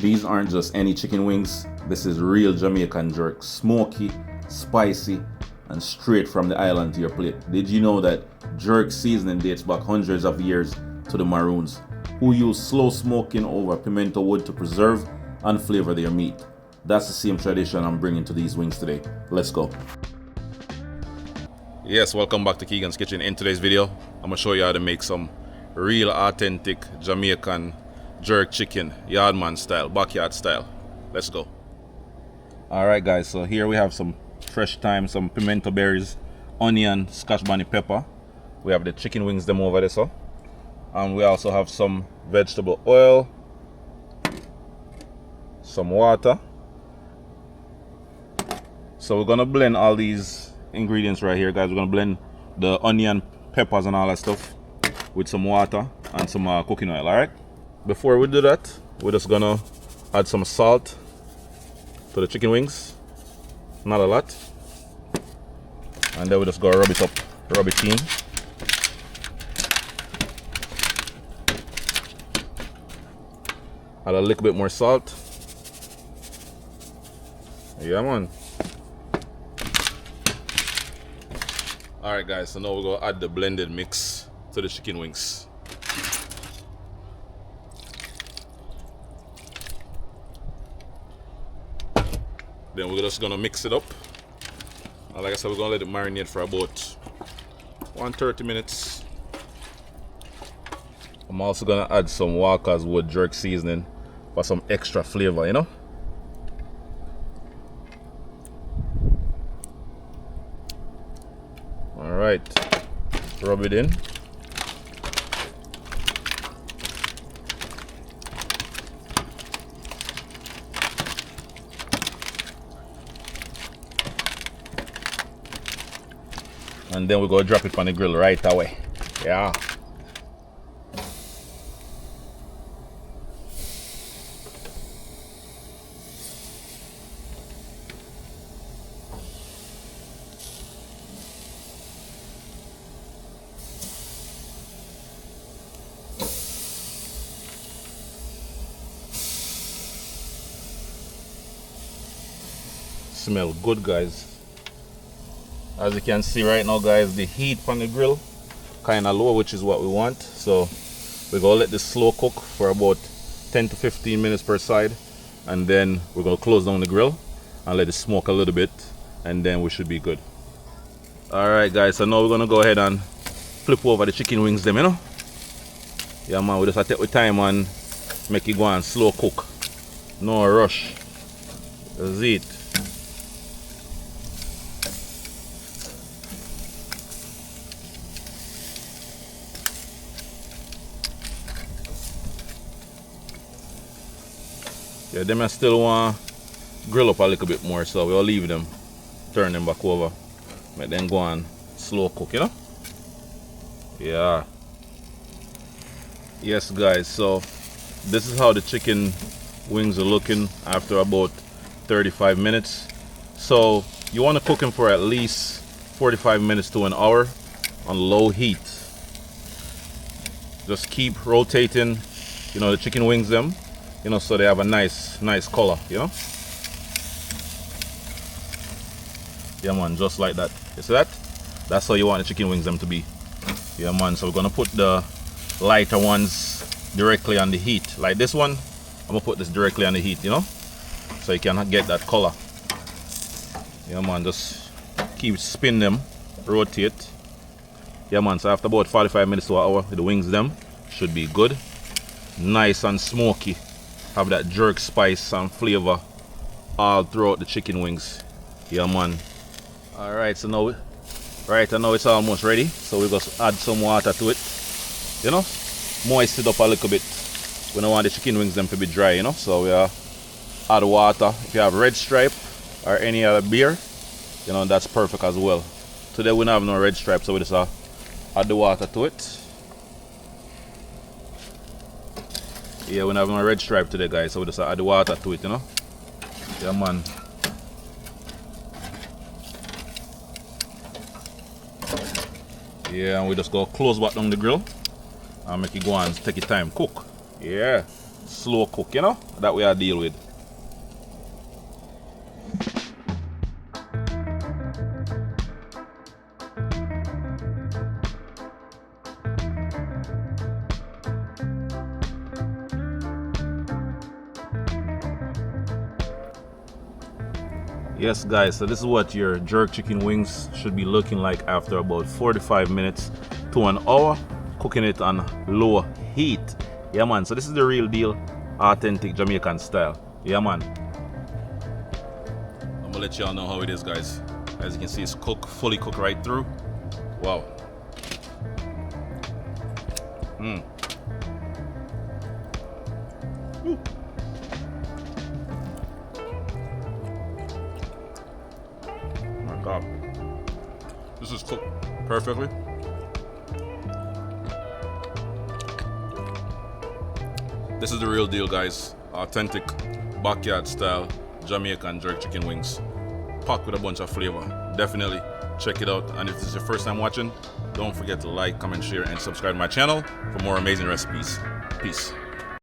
These aren't just any chicken wings. This is real Jamaican jerk, smoky, spicy, and straight from the island to your plate. Did you know that jerk seasoning dates back hundreds of years to the Maroons, who use slow smoking over pimento wood to preserve and flavor their meat? That's the same tradition I'm bringing to these wings today. Let's go. Yes, welcome back to Kegon's Kitchen. In today's video, I'm gonna show you how to make some real authentic Jamaican jerk chicken, yardman style, backyard style. Let's go. Alright guys, so here we have some fresh thyme, some pimento berries, onion, scotch bonnet pepper. We have the chicken wings them over there, so. And we also have some vegetable oil, some water. So we're gonna blend all these ingredients right here, guys. We're gonna blend the onion, peppers and all that stuff with some water and some cooking oil. All right, before we do that, we're just gonna add some salt to the chicken wings, not a lot, and then we just go rub it up, rub it in. Add a little bit more salt. Yeah, man. Alright guys, so now we're going to add the blended mix to the chicken wings. Then we're just going to mix it up. And like I said, we're going to let it marinate for about 130 minutes. I'm also going to add some Walker's Wood jerk seasoning for some extra flavor, you know? Alright, rub it in. And then we're going to drop it on the grill right away. Yeah. Smell good, guys. As you can see right now, guys, the heat on the grill kind of low, which is what we want. So we're gonna let this slow cook for about 10 to 15 minutes per side, and then we're gonna close down the grill and let it smoke a little bit, and then we should be good. All right guys, so now we're gonna go ahead and flip over the chicken wings them, you know. Yeah man, we just take the time and make it go and slow cook, no rush. That's it. Yeah, them I still want to grill up a little bit more, so we'll leave them, turn them back over, make them go and slow cook, you know? Yeah. Yes guys, so this is how the chicken wings are looking after about 35 minutes. So you want to cook them for at least 45 minutes to an hour on low heat. Just keep rotating, you know, the chicken wings them, you know, so they have a nice color, you know. Yeah man, just like that. You see that? That's how you want the chicken wings them to be. Yeah man, so we're gonna put the lighter ones directly on the heat. Like this one, I'm gonna put this directly on the heat, you know, so you can get that color. Yeah man, just keep spin them, rotate. Yeah man, so after about 45 minutes to an hour, the wings them should be good, nice and smoky. Have that jerk spice and flavor all throughout the chicken wings. Yeah man. Alright, so now I know it's almost ready, so we just add some water to it, you know, moist it up a little bit. We don't want the chicken wings them to be dry, you know, so we add water. If you have Red Stripe or any other beer, you know, that's perfect as well. Today we don't have no Red Stripe, so we just add the water to it. Yeah, we don't have no Red Stripe today, guys, so we just add the water to it, you know. Yeah man. Yeah, and we just go close back down the grill and make it go and take your time cook. Yeah. slow cook, you know, that we are deal with. Yes guys, so this is what your jerk chicken wings should be looking like after about 45 minutes to an hour cooking it on low heat. Yeah man, so this is the real deal, authentic Jamaican style. Yeah man. I'm gonna let y'all know how it is guys. As you can see, it's cooked, fully cooked right through. Wow. My God, this is cooked perfectly. This is the real deal guys, authentic backyard style Jamaican jerk chicken wings, packed with a bunch of flavor. Definitely check it out, and if this is your first time watching, don't forget to like, comment, share, and subscribe to my channel for more amazing recipes. Peace.